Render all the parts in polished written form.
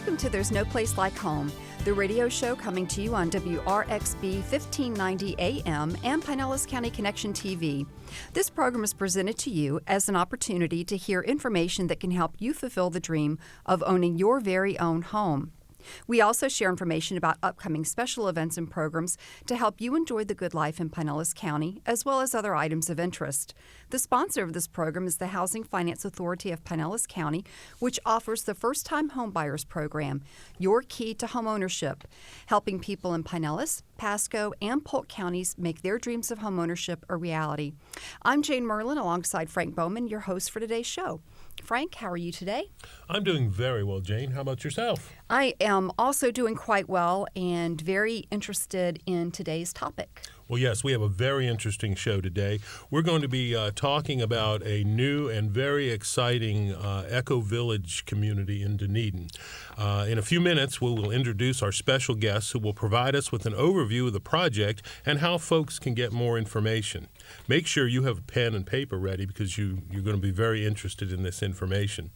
Welcome to There's No Place Like Home, the radio show coming to you on WRXB 1590 AM and Pinellas County Connection TV. This program is presented to you as an opportunity to hear information that can help you fulfill the dream of owning your very own home. We also share information about upcoming special events and programs to help you enjoy the good life in Pinellas County, as well as other items of interest. The sponsor of this program is the Housing Finance Authority of Pinellas County, which offers the First-Time Homebuyers Program, your key to homeownership, helping people in Pinellas, Pasco, and Polk counties make their dreams of homeownership a reality. I'm Jane Merlin, alongside Frank Bowman, your host for today's show. Frank, how are you today? I'm doing very well, Jane. How about yourself? I am also doing quite well and very interested in today's topic. Well, yes, we have a very interesting show today. We're going to be talking about a new and very exciting EcoVillage community in Dunedin. In a few minutes, we will introduce our special guests who will provide us with an overview of the project and how folks can get more information. Make sure you have a pen and paper ready because you're going to be very interested in this information.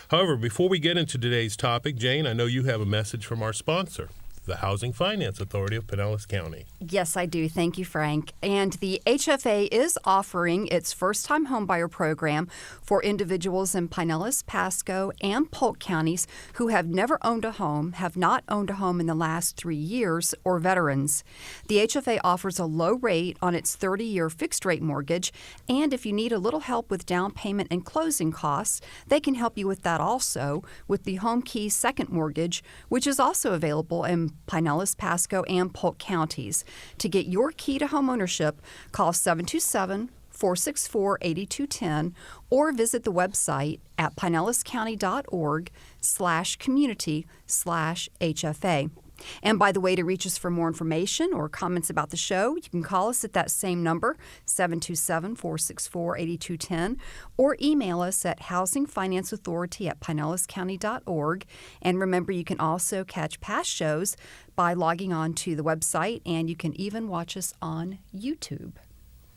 However, before we get into today's topic, Jane, I know you have a message from our sponsor, the Housing Finance Authority of Pinellas County. Yes, I do. Thank you, Frank. And the HFA is offering its first-time homebuyer program for individuals in Pinellas, Pasco, and Polk counties who have never owned a home, have not owned a home in the last 3 years, or veterans. The HFA offers a low rate on its 30-year fixed-rate mortgage, and if you need a little help with down payment and closing costs, they can help you with that also with the Home Key Second Mortgage, which is also available in Pinellas, Pasco, and Polk counties. To get your key to homeownership, call 727-464-8210 or visit the website at pinellascounty.org/community/HFA. And by the way, to reach us for more information or comments about the show, you can call us at that same number, 727-464-8210, or email us at housingfinanceauthority@pinellascounty.org. And remember, you can also catch past shows by logging on to the website, and you can even watch us on YouTube.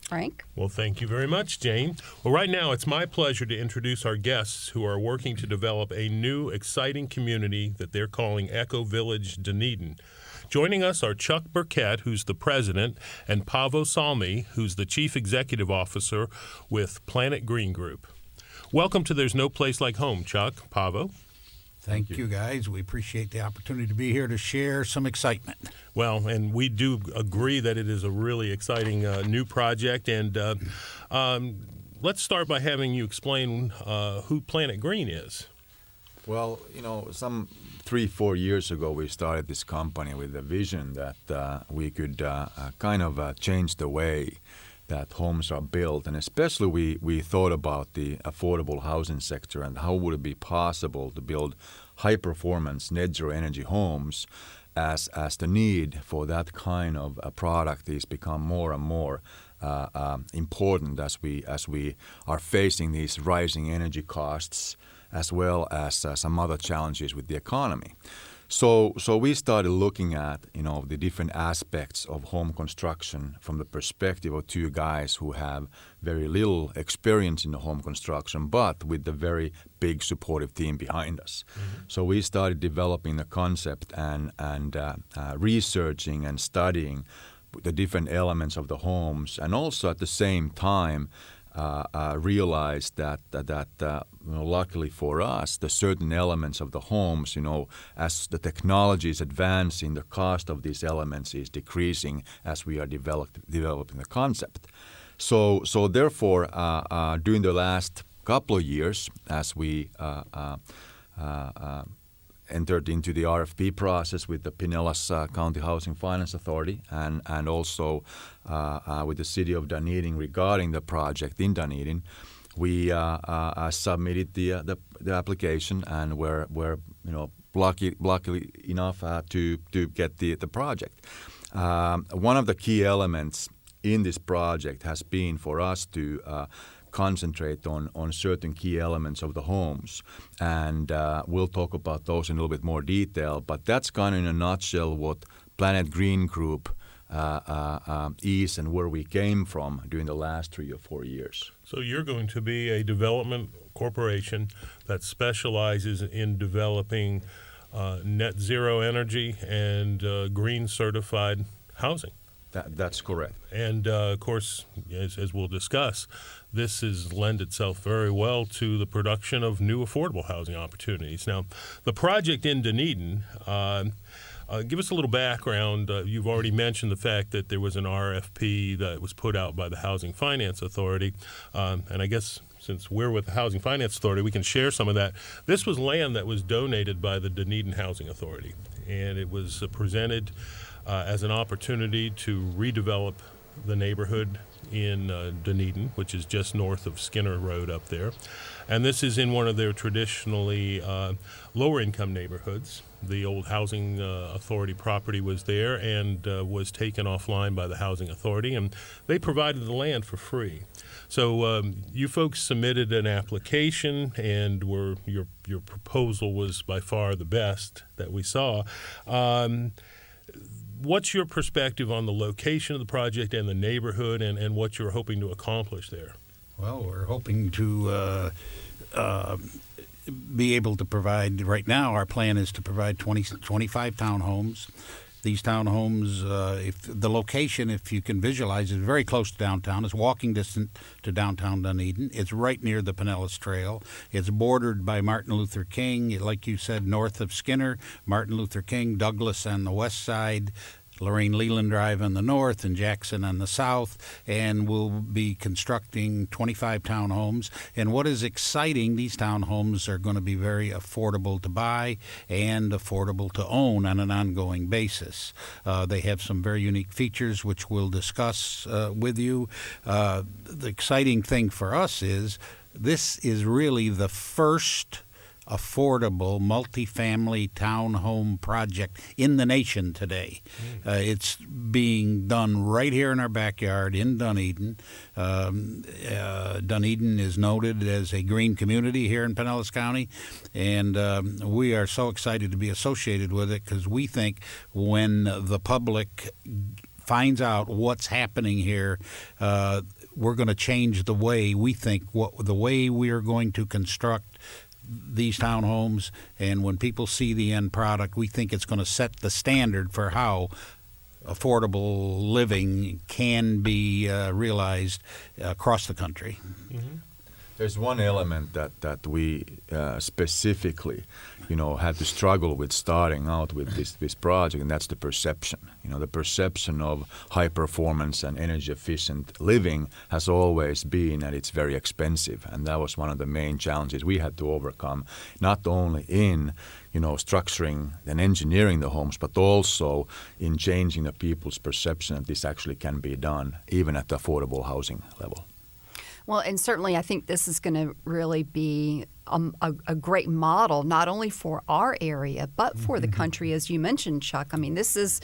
Frank? Well, thank you very much, Jane. Well, right now, it's my pleasure to introduce our guests who are working to develop a new, exciting community that they're calling EcoVillage Dunedin. Joining us are Chuck Burkett, who's the president, and Paavo Salmi, who's the chief executive officer with Planet Green Group. Welcome to There's No Place Like Home, Chuck. Paavo? Thank you, guys. We appreciate the opportunity to be here to share some excitement. Well, and we do agree that it is a really exciting new project. And let's start by having you explain who Planet Green is. Well, some 3-4 years ago, we started this company with the vision that we could change the way that homes are built, and especially we thought about the affordable housing sector and how would it be possible to build high-performance net zero energy homes as the need for that kind of a product is become more and more important as we are facing these rising energy costs as well as some other challenges with the economy. So we started looking at the different aspects of home construction from the perspective of two guys who have very little experience in the home construction, but with a very big supportive team behind us. Mm-hmm. So we started developing the concept and researching and studying the different elements of the homes, and also at the same time realized that luckily for us, the certain elements of the homes, as the technology is advancing, the cost of these elements is decreasing as we are developing the concept. So therefore, during the last couple of years, as we entered into the RFP process with the Pinellas County Housing Finance Authority and also with the City of Dunedin regarding the project in Dunedin, we submitted the application and were lucky enough to get the project. One of the key elements in this project has been for us to concentrate on certain key elements of the homes. And we'll talk about those in a little bit more detail. But that's kind of in a nutshell what Planet Green Group is and where we came from during the last 3 or 4 years. So you're going to be a development corporation that specializes in developing net zero energy and green certified housing. That's correct. And of course, as we'll discuss, this has lent itself very well to the production of new affordable housing opportunities. Now, the project in Dunedin, give us a little background. You've already mentioned the fact that there was an RFP that was put out by the Housing Finance Authority, and I guess since we're with the Housing Finance Authority, we can share some of that. This was land that was donated by the Dunedin Housing Authority, and it was presented as an opportunity to redevelop the neighborhood in Dunedin, which is just north of Skinner Road up there. And this is in one of their traditionally lower income neighborhoods. The old Housing Authority property was there and was taken offline by the Housing Authority, and they provided the land for free. So you folks submitted an application, and your proposal was by far the best that we saw. What's your perspective on the location of the project and the neighborhood and what you're hoping to accomplish there? Well, we're hoping to be able to provide, right now our plan is to provide 25 townhomes. These townhomes, if the location, if you can visualize, is very close to downtown. It's walking distance to downtown Dunedin. It's right near the Pinellas Trail. It's bordered by Martin Luther King, like you said, north of Skinner, Martin Luther King, Douglas on the west side, Lorraine Leland Drive on the north and Jackson on the south, and we'll be constructing 25 townhomes. And what is exciting, these townhomes are going to be very affordable to buy and affordable to own on an ongoing basis. They have some very unique features which we'll discuss with you. The exciting thing for us is this is really the first affordable multifamily townhome project in the nation today. It's being done right here in our backyard in Dunedin. Dunedin is noted as a green community here in Pinellas County, and we are so excited to be associated with it because we think when the public finds out what's happening here, we're going to change the way we think, the way we are going to construct these townhomes, and when people see the end product, we think it's going to set the standard for how affordable living can be realized across the country. Mm-hmm. There's one element that we specifically, had to struggle with starting out with this project, and that's the perception. The perception of high performance and energy efficient living has always been that it's very expensive, and that was one of the main challenges we had to overcome, not only in structuring and engineering the homes, but also in changing the people's perception that this actually can be done, even at the affordable housing level. Well, and certainly I think this is going to really be a great model, not only for our area, but for the country, as you mentioned, Chuck. I mean, this is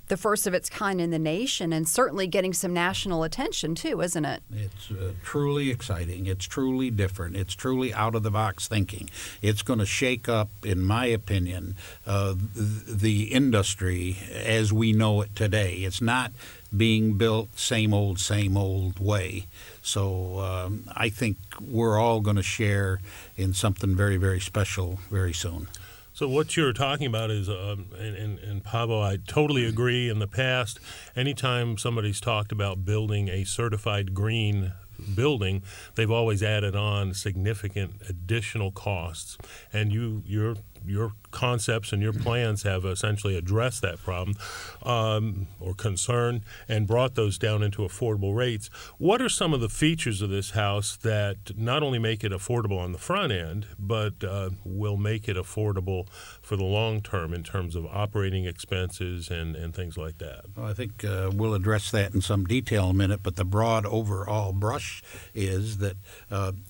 the first of its kind in the nation and certainly getting some national attention, too, isn't it? It's truly exciting. It's truly different. It's truly out-of-the-box thinking. It's going to shake up, in my opinion, the industry as we know it today. It's not being built same old way. So I think we're all going to share in something very, very special very soon. So what you're talking about is, and Pablo, I totally agree. In the past, anytime somebody's talked about building a certified green building, they've always added on significant additional costs. And your concepts and your plans have essentially addressed that problem or concern and brought those down into affordable rates. What are some of the features of this house that not only make it affordable on the front end, but will make it affordable for the long term in terms of operating expenses and things like that? Well, I think we'll address that in some detail in a minute, but the broad overall brush is that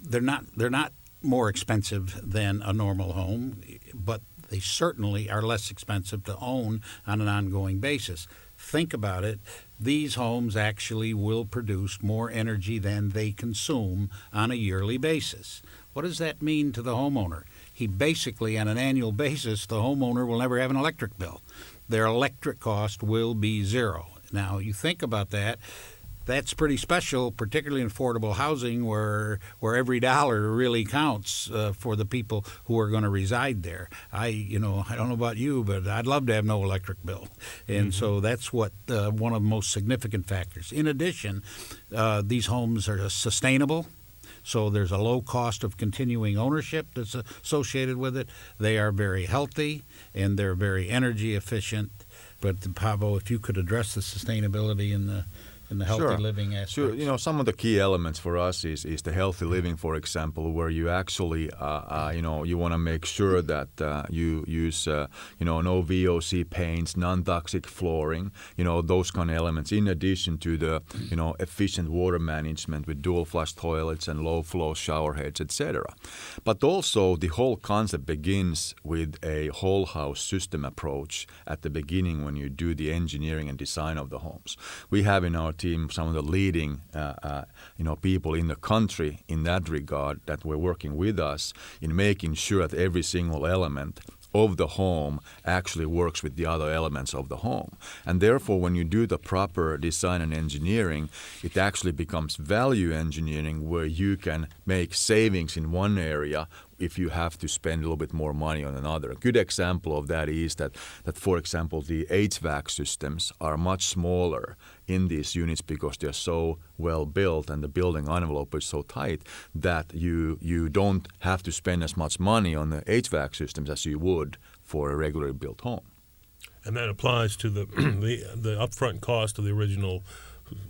they're not more expensive than a normal home, but they certainly are less expensive to own on an ongoing basis. Think about it. These homes actually will produce more energy than they consume on a yearly basis. What does that mean to the homeowner? He basically, on an annual basis, the homeowner will never have an electric bill. Their electric cost will be zero. Now, you think about that. that's pretty special, particularly in affordable housing, where every dollar really counts for the people who are going to reside there. I don't know about you, but I'd love to have no electric bill, and so that's what one of the most significant factors. In addition, these homes are sustainable. So there's a low cost of continuing ownership that's associated with it. They are very healthy, and they're very energy efficient. But Pavo, if you could address the sustainability and the healthy living aspects. Sure. Some of the key elements for us is the healthy living, for example, where you actually, you want to make sure that you use, no VOC paints, non-toxic flooring, those kind of elements, in addition to the, efficient water management with dual flush toilets and low flow shower heads, etc. But also the whole concept begins with a whole house system approach at the beginning when you do the engineering and design of the homes. We have in our team some of the leading people in the country in that regard that were working with us in making sure that every single element of the home actually works with the other elements of the home. And therefore, when you do the proper design and engineering, it actually becomes value engineering where you can make savings in one area if you have to spend a little bit more money on another. A good example of that is that for example, the HVAC systems are much smaller in these units because they're so well built and the building envelope is so tight that you don't have to spend as much money on the HVAC systems as you would for a regularly built home. And that applies to the upfront cost of the original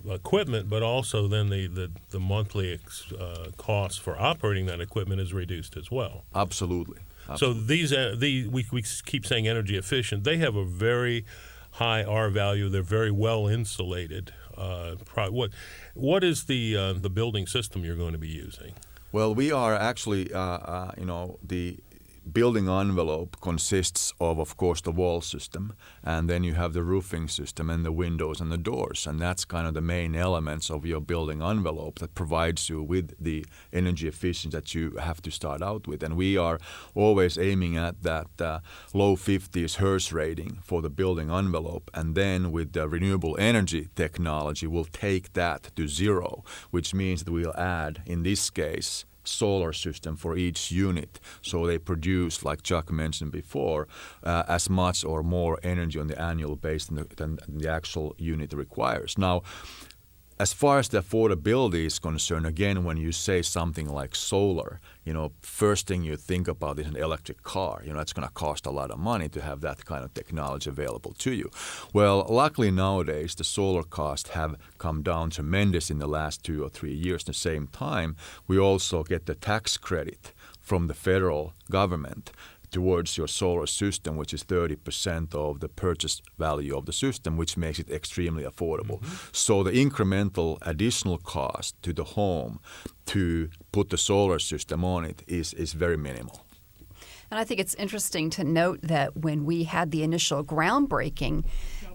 equipment, but also then the monthly cost for operating that equipment is reduced as well. Absolutely. So these we keep saying energy efficient. They have a very high R value. They're very well insulated. What is the building system you're going to be using? Well, we are actually the building envelope consists of course, the wall system, and then you have the roofing system and the windows and the doors, and that's kind of the main elements of your building envelope that provides you with the energy efficiency that you have to start out with. And we are always aiming at that low 50s Hertz rating for the building envelope, and then with the renewable energy technology, we'll take that to zero, which means that we'll add, in this case, solar system for each unit, so they produce, like Chuck mentioned before, as much or more energy on the annual basis than the actual unit requires. Now, as far as the affordability is concerned, again, when you say something like solar, first thing you think about is an electric car. It's going to cost a lot of money to have that kind of technology available to you. Well, luckily nowadays, the solar costs have come down tremendous in the last 2 or 3 years. At the same time, we also get the tax credit from the federal government towards your solar system, which is 30% of the purchase value of the system, which makes it extremely affordable. Mm-hmm. So the incremental additional cost to the home to put the solar system on it is very minimal. And I think it's interesting to note that when we had the initial groundbreaking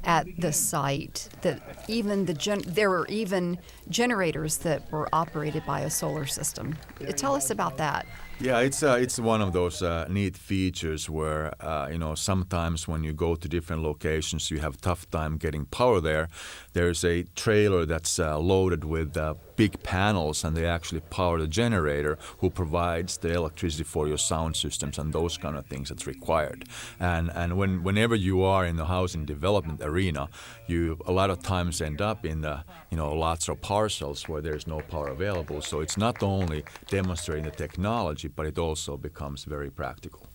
at the site, that even there were even generators that were operated by a solar system. Tell us about that. Yeah, it's one of those neat features where sometimes when you go to different locations, you have a tough time getting power there. There's a trailer that's loaded with big panels, and they actually power the generator, who provides the electricity for your sound systems and those kind of things that's required. And whenever you are in the housing development arena, you a lot of times end up in the lots of parcels where there's no power available. So it's not only demonstrating the technology, but it also becomes very practical.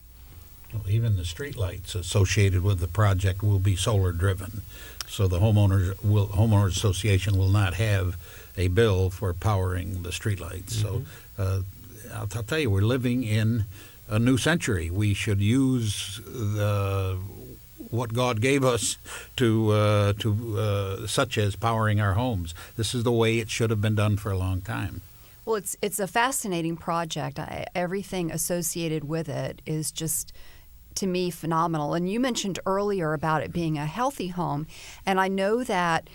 Well, even the street lights associated with the project will be solar driven, so the homeowners association will not have a bill for powering the street lights. Mm-hmm. So I'll tell you, we're living in a new century. We should use what God gave us to such as powering our homes. This is the way it should have been done for a long time. Well, it's a fascinating project. Everything associated with it is just, to me, phenomenal. And you mentioned earlier about it being a healthy home, and I know that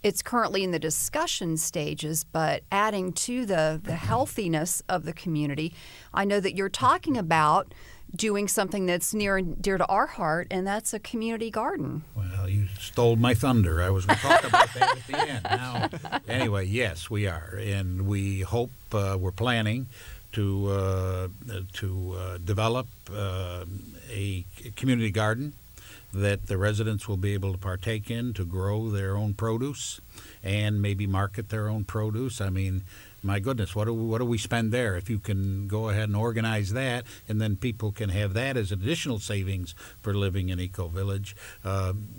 it's currently in the discussion stages, but adding to the healthiness of the community, I know that you're talking about doing something that's near and dear to our heart, and that's a community garden. Well, you stole my thunder. I was going to talk about that at the end. Now, anyway, yes, we are, and we hope we're planning to develop a community garden that the residents will be able to partake in to grow their own produce and maybe market their own produce. I mean, my goodness, what do we spend there? If you can go ahead and organize that, and then people can have that as additional savings for living in EcoVillage.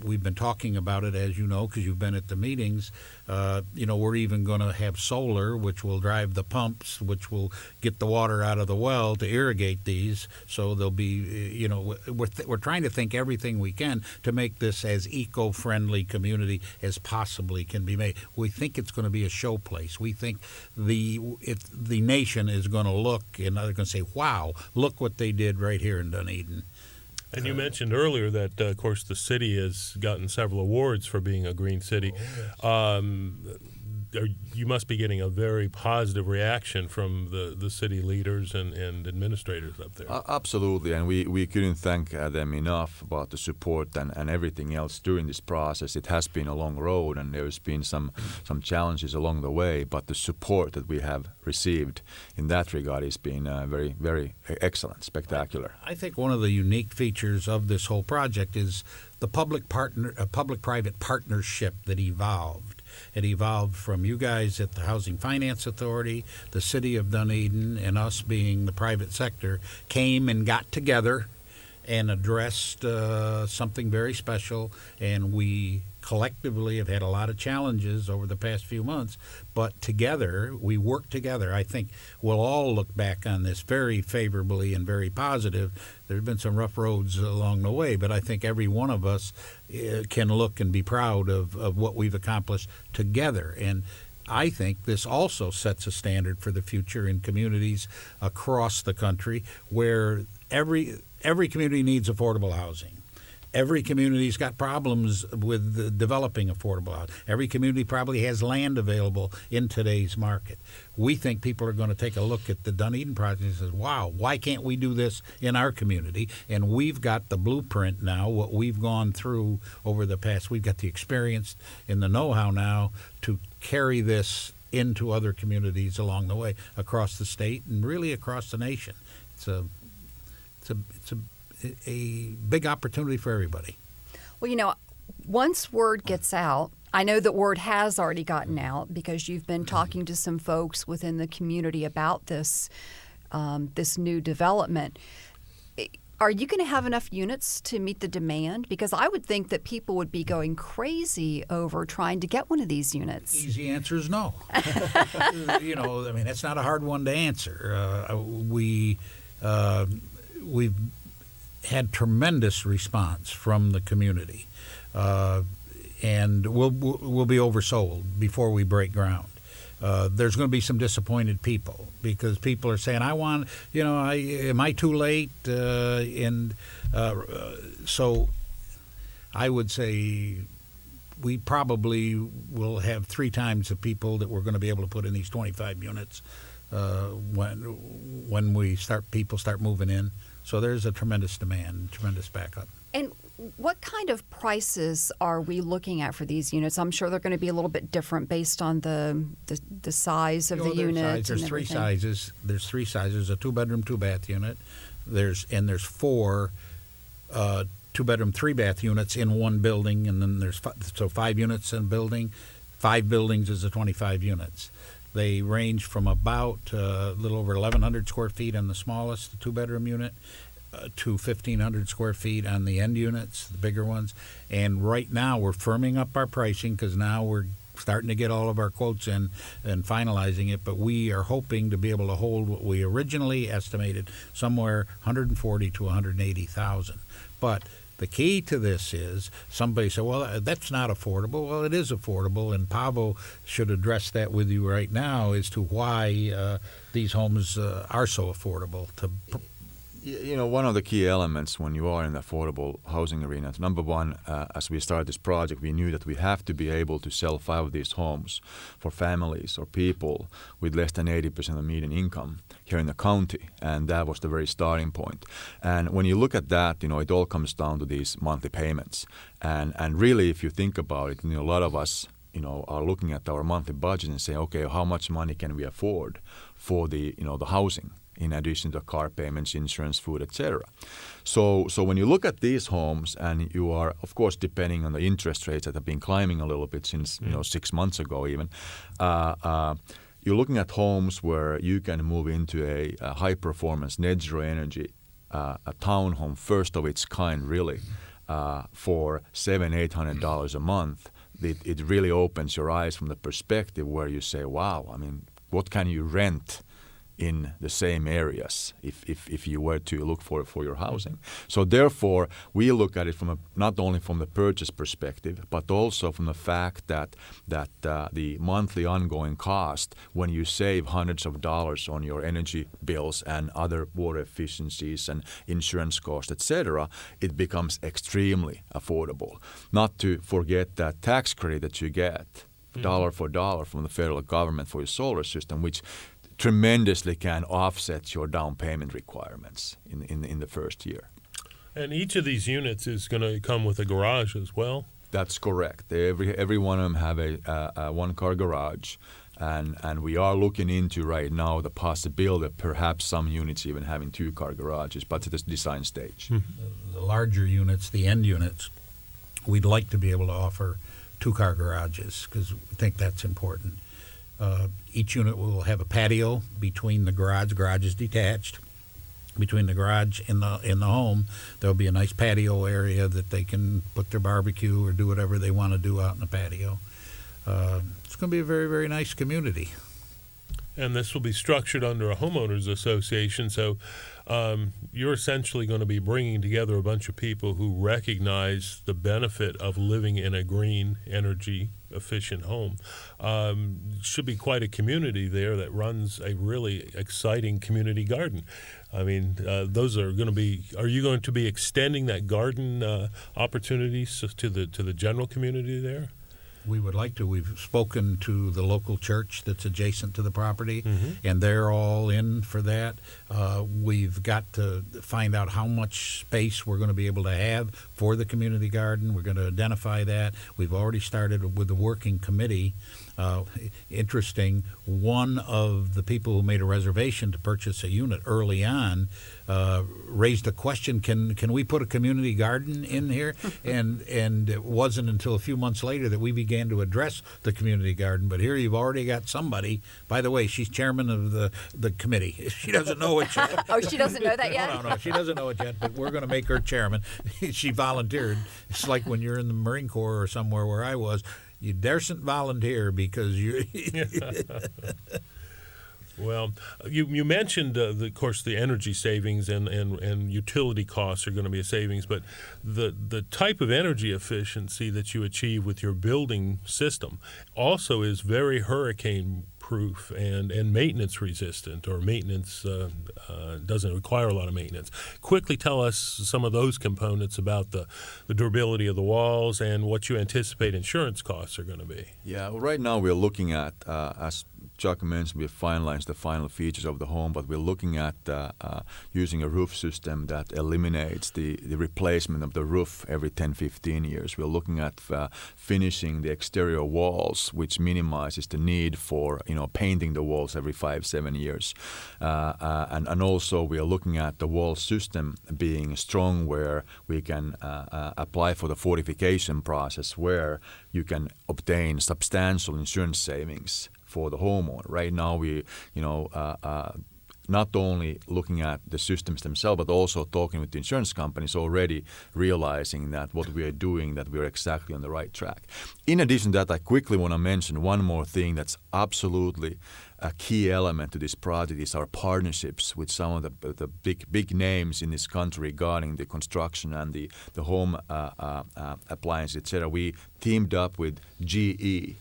We've been talking about it, as you know, because you've been at the meetings. We're even going to have solar, which will drive the pumps, which will get the water out of the well to irrigate these. So there'll be, we're trying to think everything we can to make this as eco-friendly community as possibly can be made. We think it's going to be a show place. We think the nation is going to look and they're going to say, wow, look what they did right here in Dunedin. And you mentioned earlier that, of course, the city has gotten several awards for being a green city. Oh, yes. You must be getting a very positive reaction from the city leaders and administrators up there. Absolutely, and we couldn't thank them enough about the support and everything else during this process. It has been a long road, and there's been some challenges along the way, but the support that we have received in that regard has been very, very excellent, spectacular. I think one of the unique features of this whole project is the public-private partnership that evolved. It evolved from you guys at the Housing Finance Authority, the City of Dunedin, and us being the private sector, came and got together and addressed something very special, and we collectively have had a lot of challenges over the past few months, but together, we work together. I think we'll all look back on this very favorably and very positive. There's been some rough roads along the way, but I think every one of us can look and be proud of what we've accomplished together. And I think this also sets a standard for the future in communities across the country where every community needs affordable housing. Every community's got problems with developing affordable housing. Every community probably has land available in today's market. We think people are going to take a look at the Dunedin project and say, wow, why can't we do this in our community? And we've got the blueprint now, what we've gone through over the past. We've got the experience and the know-how now to carry this into other communities along the way, across the state and really across the nation. It's a big opportunity for everybody. Well, once word gets out, I know that word has already gotten out because you've been talking to some folks within the community about this new development. Are you going to have enough units to meet the demand? Because I would think that people would be going crazy over trying to get one of these units. Easy answer is no. That's not a hard one to answer. We've had tremendous response from the community, and we'll be oversold before we break ground. There's going to be some disappointed people because people are saying, am I too late? So I would say we probably will have 3 times the people that we're going to be able to put in these 25 units when people start moving in. So there's a tremendous demand, tremendous backup. And what kind of prices are we looking at for these units? I'm sure they're going to be a little bit different based on the size of the unit. There's 3 sizes. There's 3 sizes: a 2-bedroom, 2-bath unit. There's 4 2-bedroom, 3-bath units in one building, and then there's 5 units in a building. 5 buildings is 25 units. They range from about a little over 1,100 square feet on the smallest, the 2-bedroom unit, to 1,500 square feet on the end units, the bigger ones. And right now we're firming up our pricing because now we're starting to get all of our quotes in and finalizing it. But we are hoping to be able to hold what we originally estimated, somewhere 140 to 180,000. But the key to this is somebody said, well, that's not affordable. Well, it is affordable, and Paavo should address that with you right now as to why these homes are so affordable. One of the key elements when you are in the affordable housing arena, number one, as we started this project, we knew that we have to be able to sell 5 of these homes for families or people with less than 80% of median income here in the county, and that was the very starting point. And when you look at that, it all comes down to these monthly payments. And really, if you think about it, a lot of us, are looking at our monthly budget and saying, okay, how much money can we afford for the housing, in addition to car payments, insurance, food, etc. So when you look at these homes, and you are, of course, depending on the interest rates that have been climbing a little bit since 6 months ago even, you're looking at homes where you can move into a high-performance net zero energy, a townhome, first of its kind, really, for $700-800 a month. It really opens your eyes from the perspective where you say, wow, I mean, what can you rent in the same areas if you were to look for your housing. So therefore, we look at it from not only from the purchase perspective, but also from the fact that the monthly ongoing cost, when you save hundreds of dollars on your energy bills and other water efficiencies and insurance costs, etc., it becomes extremely affordable. Not to forget that tax credit that you get, dollar for dollar from the federal government for your solar system, which tremendously can offset your down payment requirements in the first year. And each of these units is going to come with a garage as well? That's correct. Every one of them have a one-car garage, and we are looking into right now the possibility of perhaps some units even having 2-car garages, but at this design stage. The larger units, the end units, we'd like to be able to offer 2-car garages because we think that's important. Each unit will have a patio between the garage. The garage is detached. Between the garage and the home, there'll be a nice patio area that they can put their barbecue or do whatever they want to do out in the patio. It's going to be a very, very nice community. And this will be structured under a homeowners association, so you're essentially going to be bringing together a bunch of people who recognize the benefit of living in a green, energy efficient home. Should be quite a community there that runs a really exciting community garden. I mean, those are going to be. Are you going to be extending that garden opportunities to the general community there? We would like to. We've spoken to the local church that's adjacent to the property, and they're all in for that. We've got to find out how much space we're going to be able to have for the community garden. We're going to identify that. We've already started with the working committee. Interesting, one of the people who made a reservation to purchase a unit early on raised the question, can we put a community garden in here? And it wasn't until a few months later that we began to address the community garden. But here you've already got somebody. By the way, she's chairman of the committee. She doesn't know it yet. Oh, she doesn't know that yet? No, she doesn't know it yet, but we're going to make her chairman. She volunteered. It's like when you're in the Marine Corps or somewhere where I was. You daresn't volunteer because you. Well, you mentioned, of course, the energy savings and utility costs are going to be a savings, but the type of energy efficiency that you achieve with your building system also is very hurricane proof and maintenance resistant, or maintenance doesn't require a lot of maintenance. Quickly tell us some of those components about the durability of the walls and what you anticipate insurance costs are going to be. Yeah, well, right now we're looking at, as Chuck mentioned, we've finalized the final features of the home, but we're looking at using a roof system that eliminates the replacement of the roof every 10-15 years. We're looking at finishing the exterior walls, which minimizes the need for painting the walls every 5-7 years. And also we are looking at the wall system being strong, where we can apply for the fortification process, where you can obtain substantial insurance savings for the homeowner. Right now, we, not only looking at the systems themselves, but also talking with the insurance companies, already realizing that what we are doing, that we are exactly on the right track. In addition to that, I quickly want to mention one more thing that's absolutely a key element to this project is our partnerships with some of the big names in this country regarding the construction and the home appliances, etc. We teamed up with GE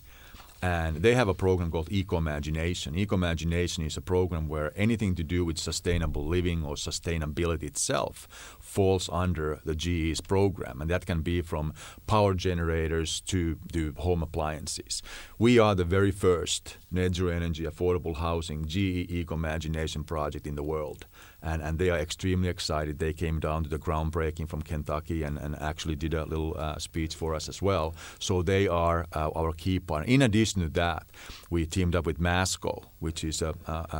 And they have a program called Eco-Imagination. Eco-Imagination is a program where anything to do with sustainable living or sustainability itself falls under the GE's program. And that can be from power generators to home appliances. We are the very first net zero energy affordable housing GE Eco-Imagination project in the world. And they are extremely excited. They came down to the groundbreaking from Kentucky and actually did a little speech for us as well. So they are our key partner. In addition to that, we teamed up with Masco, which is an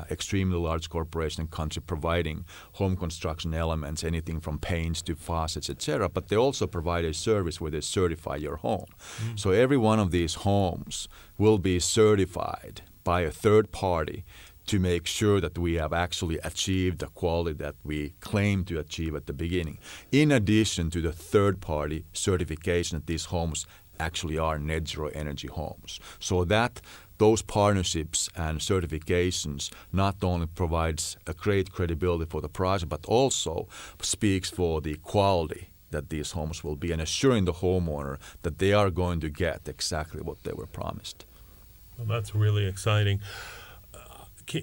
extremely large corporation in country providing home construction elements, anything from paints to faucets, etc. But they also provide a service where they certify your home. So every one of these homes will be certified by a third party to make sure that we have actually achieved the quality that we claim to achieve at the beginning, in addition to the third-party certification that these homes actually are net zero energy homes. So that those partnerships and certifications not only provides a great credibility for the project, but also speaks for the quality that these homes will be and assuring the homeowner that they are going to get exactly what they were promised. Well, that's really exciting.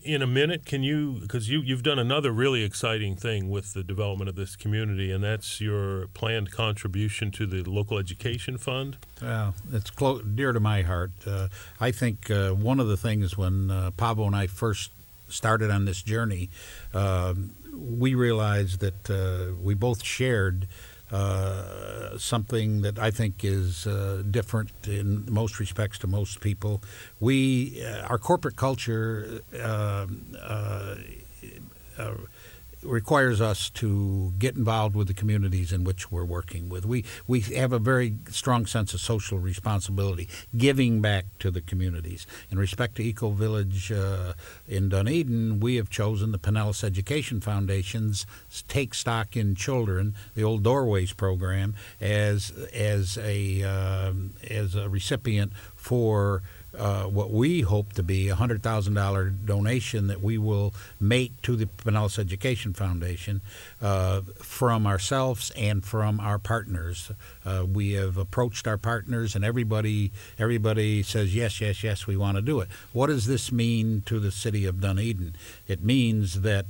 In a minute, can you, because you've done another really exciting thing with the development of this community, and that's your planned contribution to the local education fund? Well, it's dear to my heart. I think one of the things when Paavo and I first started on this journey, we realized that we both shared something that I think is different in most respects to most people. Our corporate culture requires us to get involved with the communities in which we're working with. We have a very strong sense of social responsibility, giving back to the communities. In respect to EcoVillage in Dunedin, we have chosen the Pinellas Education Foundation's Take Stock in Children, the old Doorways program, as a recipient for what we hope to be a $100,000 donation that we will make to the Pinellas Education Foundation from ourselves and from our partners. We have approached our partners, and everybody says yes, we want to do it. What does this mean to the city of Dunedin? It means that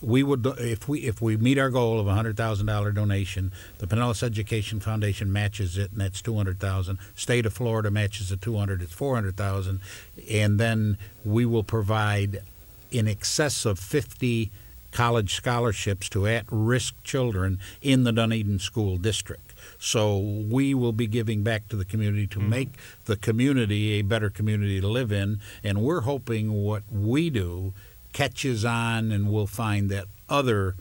we would, if we meet our goal of a $100,000 donation, the Pinellas Education Foundation matches it, and that's $200,000. State of Florida matches the $200,000, it's $400,000, and then we will provide in excess of 50 college scholarships to at-risk children in the Dunedin School District. So we will be giving back to the community to make the community a better community to live in, and we're hoping what we do catches on, and we'll find that other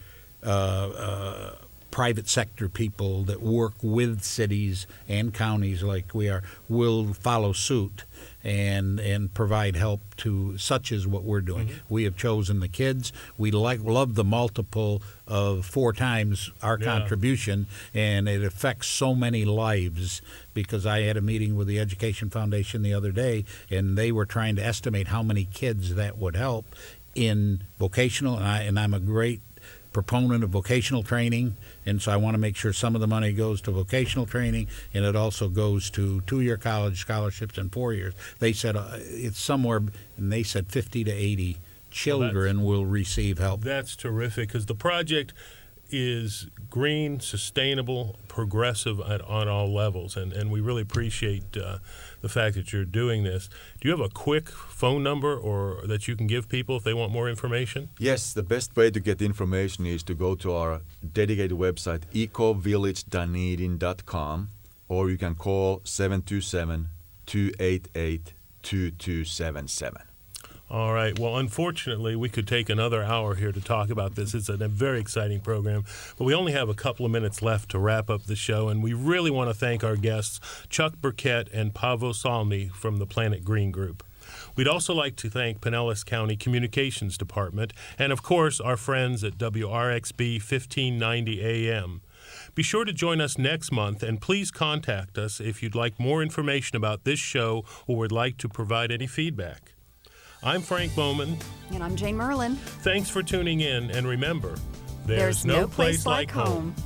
private sector people that work with cities and counties like we are will follow suit and provide help to such as what we're doing. We have chosen the kids. We love the multiple of 4 times our contribution, and it affects so many lives, because I had a meeting with the Education Foundation the other day, and they were trying to estimate how many kids that would help in vocational, and I'm a great proponent of vocational training, and so I want to make sure some of the money goes to vocational training, and it also goes to 2-year college scholarships and 4 years. They said it's somewhere, and they said 50 to 80 children will receive help. That's terrific, because the project is green, sustainable, progressive on all levels, and we really appreciate the fact that you're doing this. Do you have a quick phone number or that you can give people if they want more information? Yes, the best way to get information is to go to our dedicated website, EcoVillageDunedin.com, or you can call 727-288-2277. All right. Well, unfortunately, we could take another hour here to talk about this. It's a very exciting program, but we only have a couple of minutes left to wrap up the show, and we really want to thank our guests, Chuck Burkett and Paavo Salmi from the Planet Green Group. We'd also like to thank Pinellas County Communications Department and, of course, our friends at WRXB 1590 AM. Be sure to join us next month, and please contact us if you'd like more information about this show or would like to provide any feedback. I'm Frank Bowman. And I'm Jane Merlin. Thanks for tuning in, and remember, there's no place like home.